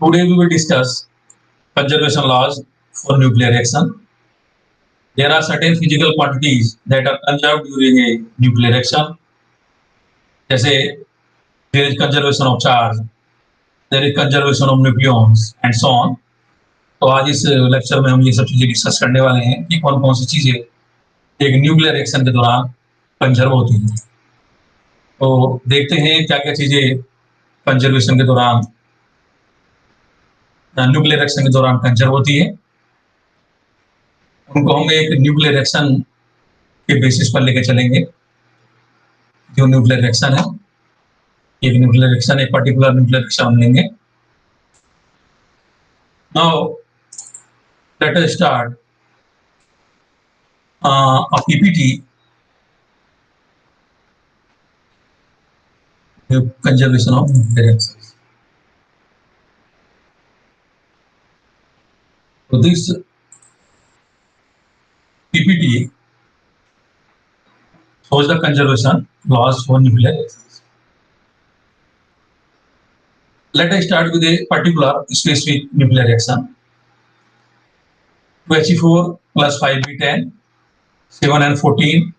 Today we will discuss conservation laws for nuclear reaction. There are certain physical quantities that are conserved during a nuclear reaction. जैसे there is conservation of charge, there is conservation of nucleons and so on. तो आज इस lecture में हम ये सब चीजें discuss करने वाले हैं कि कौन कौन सी चीजें एक न्यूक्लियर रिएक्शन के दौरान कंजर्व होती हैं। तो देखते हैं क्या क्या चीजें कंजर्वेशन के दौरान न्यूक्लियर रिएक्शन के दौरान कंजर्व होती है। उनको हम एक न्यूक्लियर रिएक्शन के बेसिस पर लेके चलेंगे। जो न्यूक्लियर रिएक्शन है, एक न्यूक्लियर रिएक्शन, एक पर्टिकुलर न्यूक्लियर रिएक्शन हम लेंगे। Now let us start a PPT, the conservation of nuclear reactions. So this PPT shows the conservation laws for nuclear reactions. Let us start with a particular specific nuclear reaction. 2He4 plus 5B10, 7N14,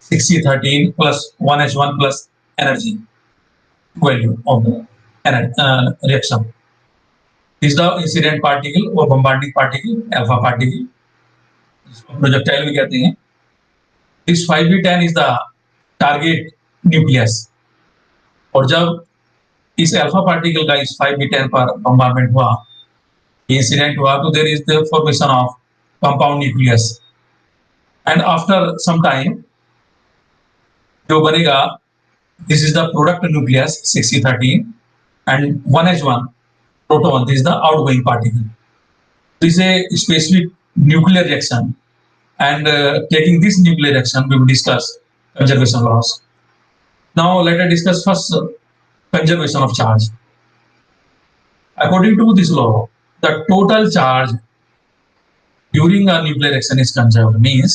6C13 plus 1H1 plus energy value of the reaction. This is the incident particle or bombarding particle, alpha particle. Projectile भी कहते हैं। This 5B10 is the target nucleus. और जब इस alpha particle का इस 5B10 पर bombardment हुआ, इंसिडेंट हुआ, तो there is the formation of compound nucleus. And after some time जो बनेगा, this is the product nucleus 6C13 and 1H1 proton, this is the outgoing particle. This is a specific nuclear reaction, and taking this nuclear reaction we will discuss conservation laws. Now let us discuss first conservation of charge. According to this law, the total charge during a nuclear reaction is conserved, means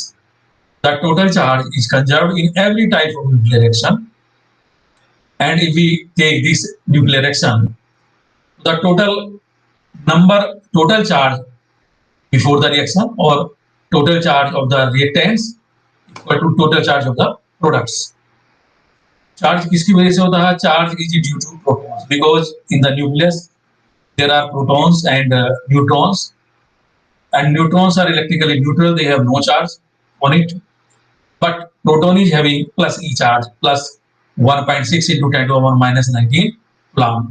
the total charge is conserved in every type of nuclear reaction. And if we take this nuclear reaction, the total charge before the reaction or total charge of the reactants equal to total charge of the products. Charge किसकी वजह से होता है? Charge is due to protons, because in the nucleus there are protons and neutrons, and neutrons are electrically neutral, they have no charge on it, but proton is having plus E charge, plus 1.6 into 10 to the power minus 19 coulomb.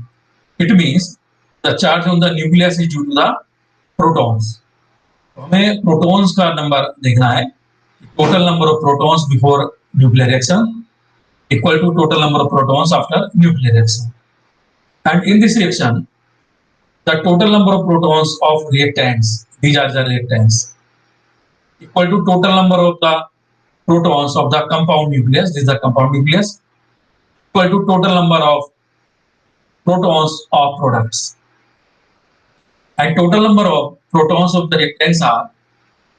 It means the charge on the nucleus is due to the protons. हमें protons का number देखना है। Total number of protons before nuclear reaction equal to total number of protons after nuclear reaction. And in this reaction the total number of protons of reactants, these are the reactants, equal to total number of the protons of the compound nucleus, this is the compound nucleus, equal to total number of protons of products. And total number of protons of the reactants are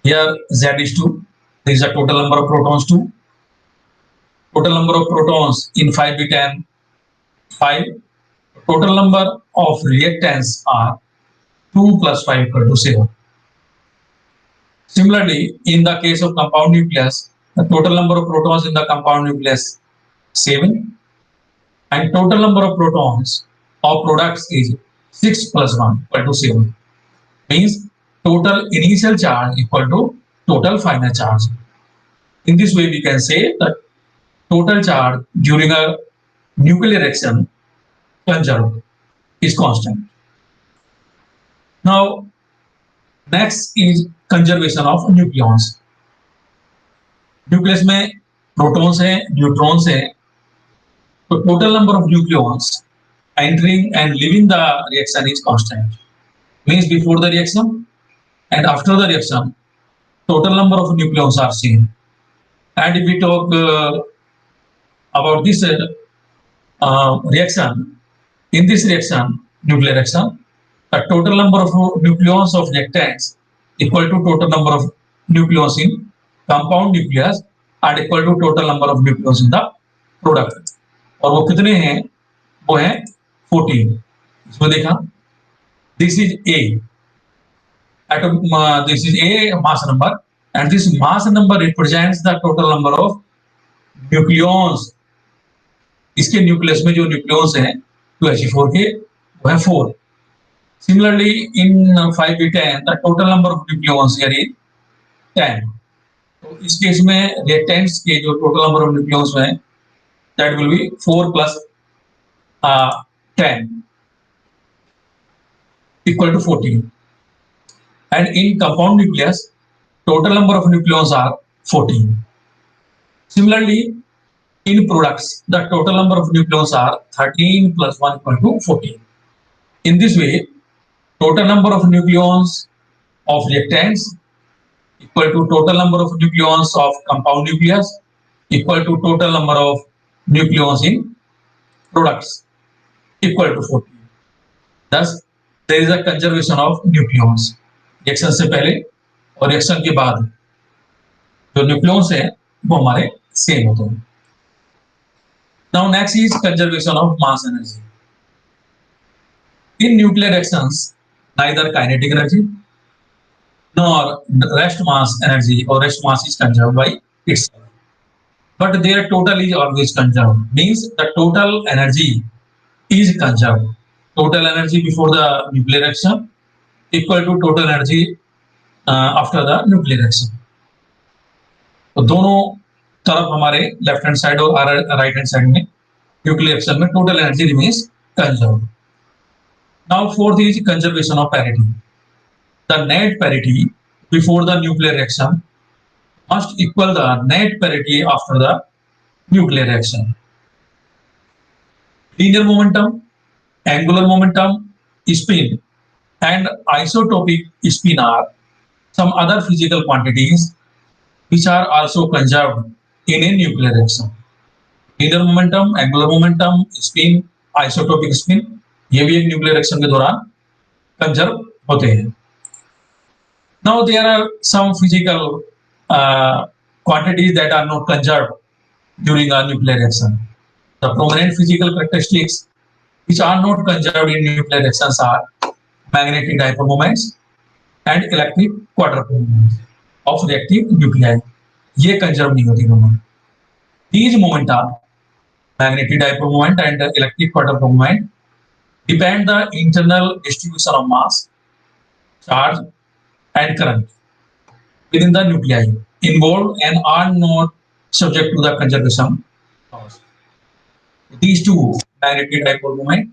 here Z is 2. This is the total number of protons 2. Total number of protons in 5B10 5. Total number of reactants are 2 plus 5 equal to 7. Similarly, in the case of compound nucleus, the total number of protons in the compound nucleus 7, and total number of protons of products is 6 plus 1 equal to 7, means total initial charge equal to total final charge. In this way we can say that total charge during a nuclear reaction conserved is constant. Now next is conservation of nucleons. nucleus में protons हैं, neutrons हैं, तो total number of nucleons entering and leaving the reaction is constant, means before the reaction and after the reaction total number of nucleons are same. And if we talk about this reaction, in this reaction, nuclear reaction, the total number of nucleons of reactants equal to total number of nucleons in compound nucleus and equal to total number of nucleons in the product. और वो कितने हैं? वो हैं 14, इसमें देखा, this is A atom, this is a mass number, and this mass number represents the total number of nucleons. इसके nucleus में जो न्यूक्लियंस हैं 2He4 के वो है 4. Similarly, in 5B10, the total number of nucleons here is 10. तो इस case में reactants के जो total number of nucleons हैं that will be 4 plus 10 equal to 14. And in compound nucleus, total number of nucleons are 14. Similarly, in products, the total number of nucleons are 13 plus 1 equal to 14. In this way, total number of nucleons of reactants equal to total number of nucleons of compound nucleus equal to total number of nucleons in products equal to 14. Thus, there is a conservation of nucleons. Reaction से पहले और reaction के बाद जो nucleons हैं वो हमारे same होते हैं. Now next is conservation of mass energy. In nuclear reactions, neither kinetic energy nor rest mass energy or rest mass is conserved by itself, but their total is always conserved. Means the total energy is conserved. Total energy before the nuclear reaction equal to total energy after the nuclear reaction. तो दोनों तरफ हमारे left hand side और right hand side में nuclear reaction में total energy remains conserved. Now fourth is conservation of parity. The net parity before the nuclear reaction must equal the net parity after the nuclear reaction. Linear momentum, angular momentum, spin, and isotopic spin are some other physical quantities which are also conserved in a nuclear reaction. Linear momentum, angular momentum, spin, isotopic spin, ये भी एक nuclear reaction के दौरान conserve होते हैं. Now there are some physical quantities that are not conserved during a nuclear reaction. The prominent physical characteristics which are not conserved in nuclear reactions are magnetic dipole moments and electric quadrupole moments of reactive nuclei. ये conserve नहीं होती दोनों. These momenta, magnetic dipole moment and electric quadrupole moment, depend the internal distribution of mass, charge, and current within the nuclei involved and are not subject to the conservation laws. These two, magnetic dipole moment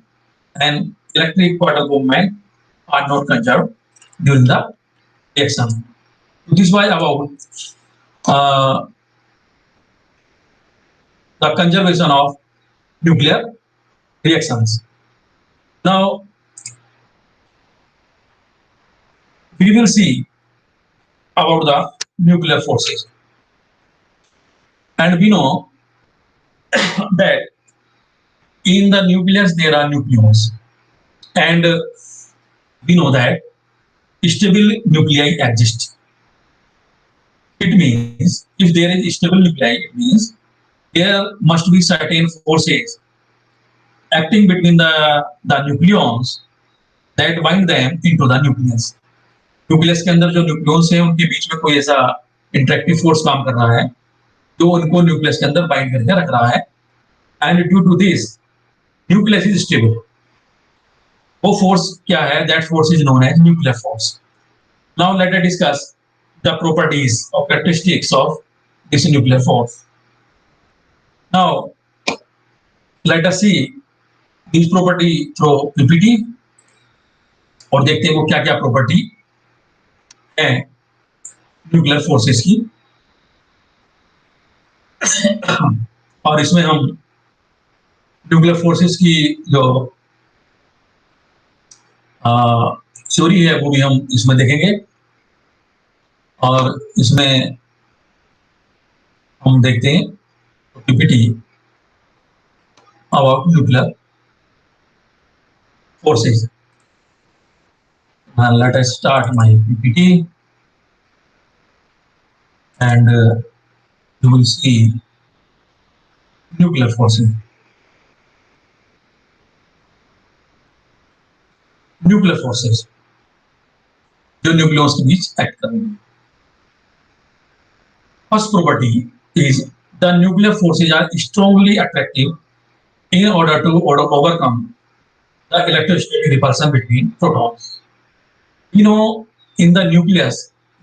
and electric quadrupole moment, are not conserved during the reaction. So this was about the conservation of nuclear reactions. Now, we will see about the nuclear forces. And we know that in the nucleus there are nucleons. And we know that stable nuclei exist. It means if there is stable nuclei, it means there must be certain forces acting between the nucleons that bind them into the nucleus. Nucleus के अंदर जो nucleons हैं उनके बीच में कोई ऐसा interactive force काम कर रहा है जो उनको न्यूक्लियस के अंदर बाइंड करके रख रहा है. And due to this nucleus is stable. वो फोर्स क्या है? That force is known as nuclear force. Now let us discuss the properties और characteristics of this nuclear force. Now let us see this property through PPT और देखते हैं वो क्या क्या प्रॉपर्टी है न्यूक्लियर फोर्सेस की. और इसमें हम न्यूक्लियर फोर्सेस की जो थ्योरी है वो भी हम इसमें देखेंगे. और इसमें हम देखते हैं PPT about nuclear forces. Let us start my PPT and you will see nuclear forces. Nuclear forces जो न्यूक्लियस के बीच एक्ट करेंगे। First property is the nuclear forces are strongly attractive in order to overcome the electrostatic repulsion between protons. You know, in the nucleus,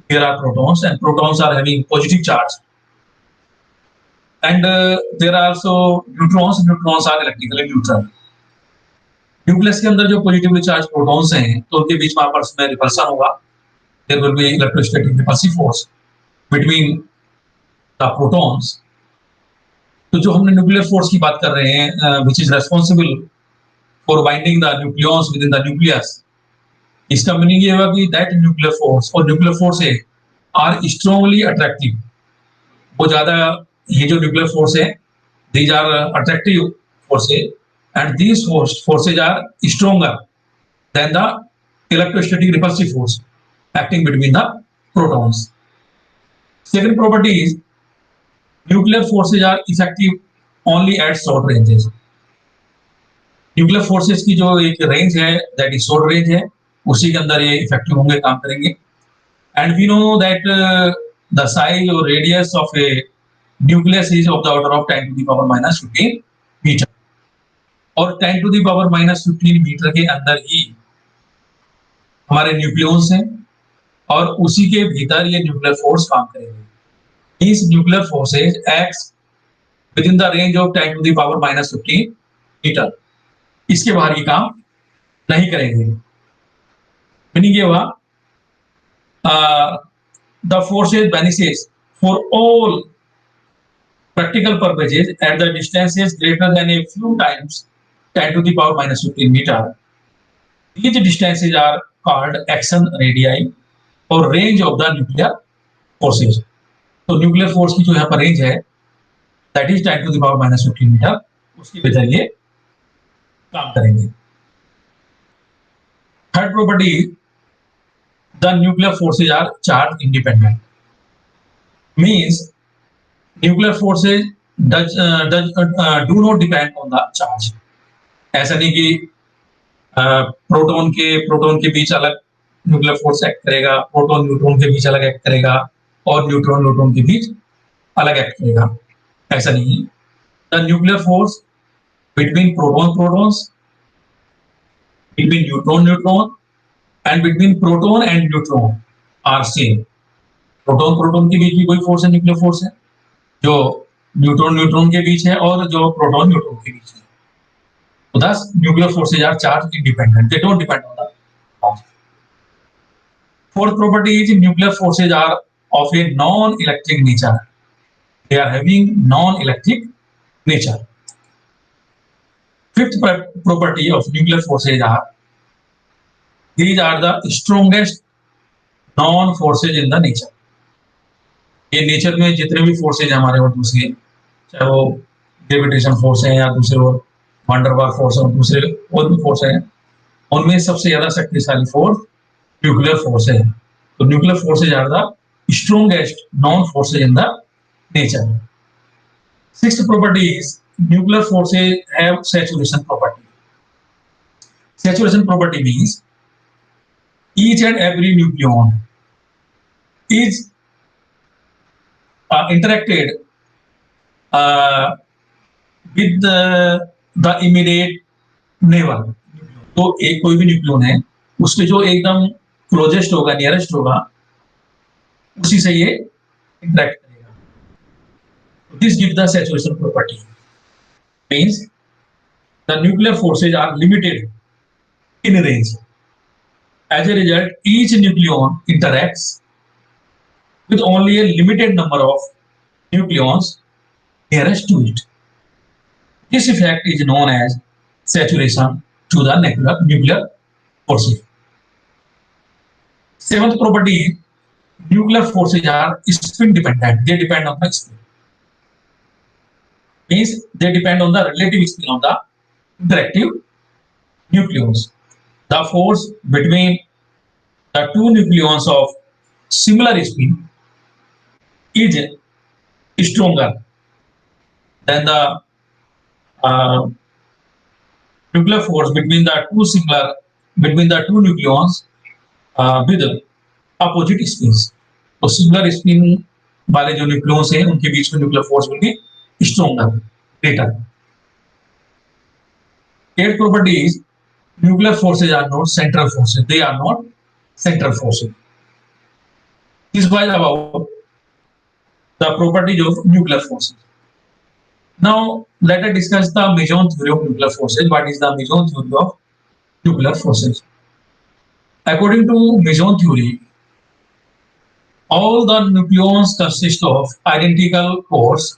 there are protons, and protons are having positive charge. And there are also neutrons. Neutrons are electrically neutral. Nucleus के अंदर जो positively charge protons हैं, तो उनके बीच में आपस में repulsion होगा. There will be electrostatic repulsive force between the protons. तो जो हमने न्यूक्लियर फोर्स की बात कर रहे हैं, which is responsible for binding the nucleons within the nucleus, इसका मीनिंग ये होगा कि दैट न्यूक्लियर फोर्स और nuclear forces are strongly attractive. वो ज्यादा, ये जो न्यूक्लियर फोर्स है, these are attractive forces, and these forces are stronger than the electrostatic repulsive force acting between the protons. Second property is nuclear forces are effective only at short ranges. Nuclear forces की जो एक range है, that is short range है, उसी के अंदर ये effective होंगे, काम करेंगे. And we know that the size और radius of a nucleus is of the order of 10 to the power minus 15 metre. और 10 to the power minus 15 metre के अंदर ही हमारे न्यूक्लियॉन्स हैं, और उसी के भीतर ये न्यूक्लियर फोर्स काम करेंगे. इस nuclear forces acts within the range of 10 to the power minus 15 metre. इसके बाहर ये काम नहीं करेंगे. मीनिंग ये हुआ, the forces vanishes for all practical purposes at the distances greater than a few times 10 to the power minus 15 meter. These distances are called action radii और range of the nuclear forces. तो nuclear force की जो यहाँ पर range है, that is 10 to the power minus 15 metre, उसके भीतर ये काम करेंगे. Third property, the nuclear forces are charge independent. Means nuclear forces do not depend on the charge. ऐसा नहीं कि प्रोटॉन के बीच अलग न्यूक्लियर फोर्स एक्ट करेगा, प्रोटॉन न्यूट्रॉन के बीच अलग एक्ट करेगा, और न्यूट्रॉन न्यूट्रॉन के बीच अलग एक्ट करेगा. ऐसा नहीं है. The nuclear force between protons, between neutron and between proton and neutron are same. Proton के बीच भी कोई फोर्स है, न्यूक्लियर फोर्स है, जो न्यूट्रॉन के बीच है और जो प्रोटॉन न्यूट्रॉन के बीच है. Thus, nuclear forces are charge independent. They don't depend on the charge. Fourth property is nuclear forces are of a non-electric nature. They are having non-electric nature. Fifth property of nuclear forces are these are the strongest non-forces in the nature. ये nature में जितने भी forces हमारे और दूसरे, चाहे वो gravitation force है या दूसरे वो वंडरबार फोर्स और दूसरे और भी फोर्स हैं, उनमें सबसे ज्यादा शक्तिशाली फोर्स न्यूक्लियर फोर्स है. तो nuclear forces are the strongest known forces in the nature. Sixth property is nuclear forces have saturation property. Saturation property means each and every nucleon is interacted with the immediate neighbor. तो एक कोई भी nucleon है, उसके जो एकदम closest होगा, nearest होगा, उसी से ये इंटरेक्ट करेगा. This give the saturation property. Means the nuclear forces are limited in range. As a result, each nucleon interacts with only a limited number of nucleons nearest to it. This effect is known as saturation to the nuclear forces. Seventh property, nuclear forces are spin dependent. They depend on the spin. Means they depend on the relative spin of the interactive nucleons. The force between the two nucleons of similar spin is stronger than the nuclear force between the two similar between the two nucleons with opposite spins. तो similar spin वाले जो nucleons हैं उनके बीच में nuclear force will be stronger, greater. Eighth property is nuclear forces are not central forces. They are not central forces. This was about the properties of nuclear forces. Now let us discuss the Meson theory of nuclear forces. What is the Meson theory of nuclear forces? According to Meson theory, all the nucleons consist of identical cores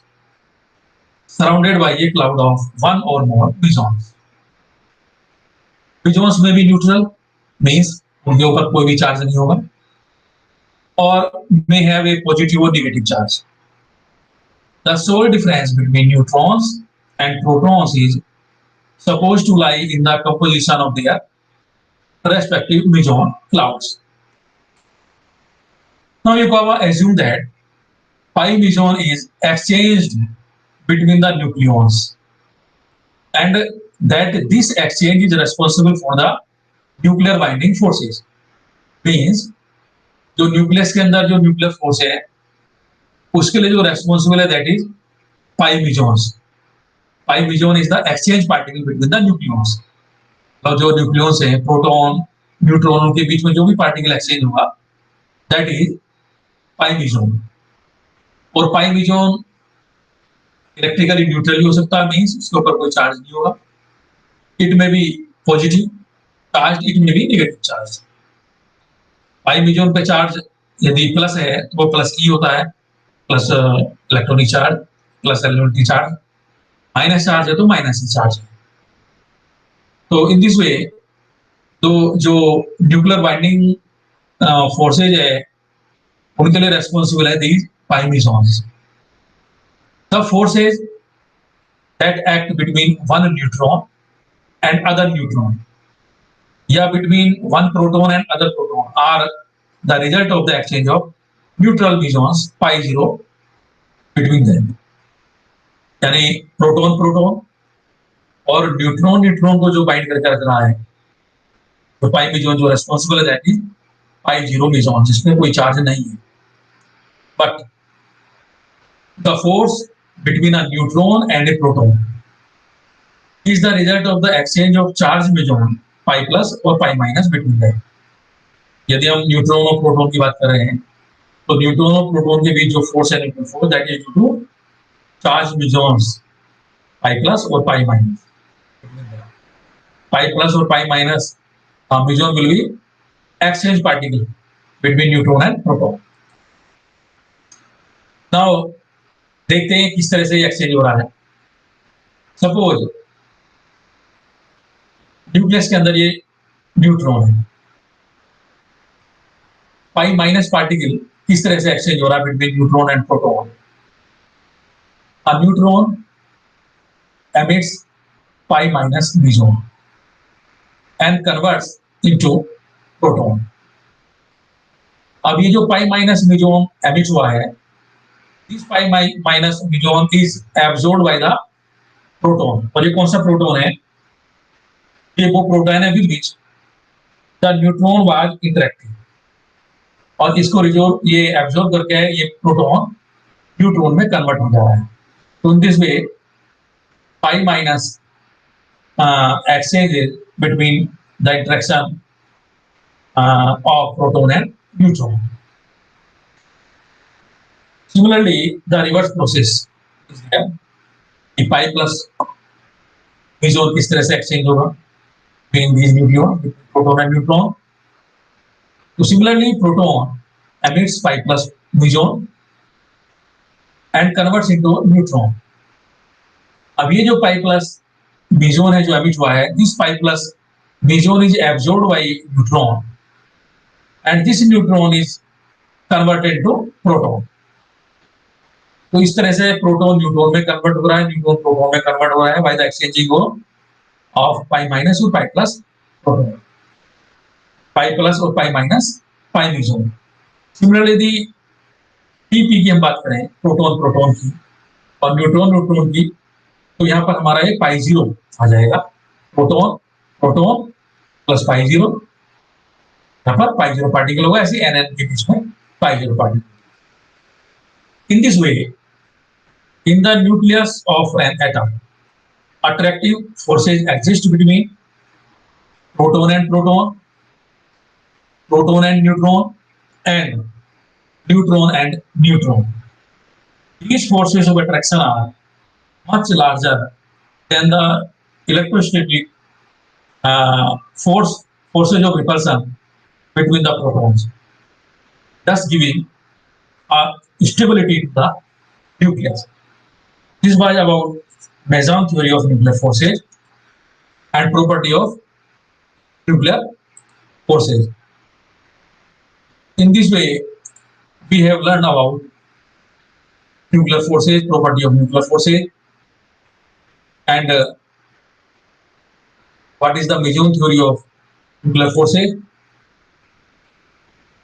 surrounded by a cloud of one or more mesons. Mesons may be neutral, means उनके ऊपर कोई भी charge नहीं होगा, और may have a positive or negative charge. The sole difference between neutrons and protons is supposed to lie in the composition of their respective meson clouds. Now you can assume that pi meson is exchanged between the nucleons and that this exchange is responsible for the nuclear binding forces. Means जो nucleus के अंदर जो nuclear force है उसके लिए जो responsible है that is pi mesons. Pi meson is the exchange particle between the nucleons. और जो न्यूक्लियॉन्स है प्रोटॉन न्यूट्रॉन के बीच में जो भी पार्टिकल एक्सचेंज होगा दैट इज पाई मेसॉन. और पाई मेसॉन इलेक्ट्रिकली न्यूट्रल हो सकता है, मींस उसके ऊपर कोई चार्ज नहीं होगा. It may be positive charge, it may be negative charge. Pi meson पे चार्ज यदि प्लस है तो वो प्लस ई होता है, plus electronic charge, plus elementary charge. Minus charge है तो माइनस ई चार्ज है. तो इन दिस वे तो जो न्यूक्लियर बाइंडिंग फोर्सेज है उनके लिए रेस्पॉन्सिबल है these pi mesons. The forces that act between one neutron and other neutron या between one proton and other proton are the result of the exchange of neutral mesons pi 0 between them. यानी proton proton और neutron neutron को जो bind करके रख रहा है तो पाई मेसॉन जो रेस्पॉन्सिबल है दैट इज पाई 0 मेसॉन, जिसमें कोई चार्ज नहीं है. But the force between a neutron and A proton is the result of the exchange of charge meson pi plus और पाई माइनस बिटवीन दैट. यदि हम neutron और proton की बात कर रहे हैं तो न्यूट्रॉन और प्रोटॉन के बीच जो फोर्स है neutron force that is due to charge mesons pi plus और पाई माइनस. पाई प्लस और pi minus meson will be exchange particle between neutron and proton. Now देखते हैं किस तरह से ये एक्सचेंज हो रहा है. सपोज न्यूक्लियस के अंदर ये न्यूट्रॉन है, पाई माइनस पार्टिकल किस तरह से एक्सचेंज हो रहा है between neutron and proton. A neutron emits pi minus meson and converts into proton. अब ये जो पाई माइनस meson emit हुआ है, this pi minus meson is absorbed by the proton. और ये कौन सा प्रोटॉन है? ये वो प्रोटॉन है with which the neutron was interacting. और इसको ये एब्जॉर्ब करके ये प्रोटॉन न्यूट्रॉन में कन्वर्ट हो जा रहा है. तो in this way pi minus exchanges between the interaction of proton and neutron. Similarly, the reverse process is there. The pi plus meson किस तरह से exchange होगा between these nucleons, between proton and neutron. So similarly, proton emits pi plus meson and converts into neutron. अब ये जो पाई plus meson है जो emit हुआ है, this pi plus meson is absorbed by neutron and this neutron is converted to proton. तो इस तरह से प्रोटॉन न्यूट्रॉन में कन्वर्ट हो रहा है, न्यूट्रॉन प्रोटॉन में कन्वर्ट हो रहा है by the exchanging of pi minus और pi plus proton, pi plus और pi minus pi meson. Similarly the TP की हम बात करें प्रोटॉन प्रोटॉन की और न्यूट्रॉन न्यूट्रॉन की, तो यहाँ पर हमारा ये पाई 0 आ जाएगा. Proton proton plus pi zero, यहाँ पर पाई जीरो पार्टिकल होगा, ऐसे एन के बीच में pi zero particle. In this way, in the nucleus of an atom, attractive forces exist between proton and proton, proton and neutron and neutron. These forces of attraction are much larger than the electrostatic forces of repulsion between the protons, thus giving a stability to the nucleus. This was about Mason theory of nuclear forces and property of nuclear forces. In this way, we have learned about nuclear forces, property of nuclear forces, and what is the Mason theory of nuclear forces,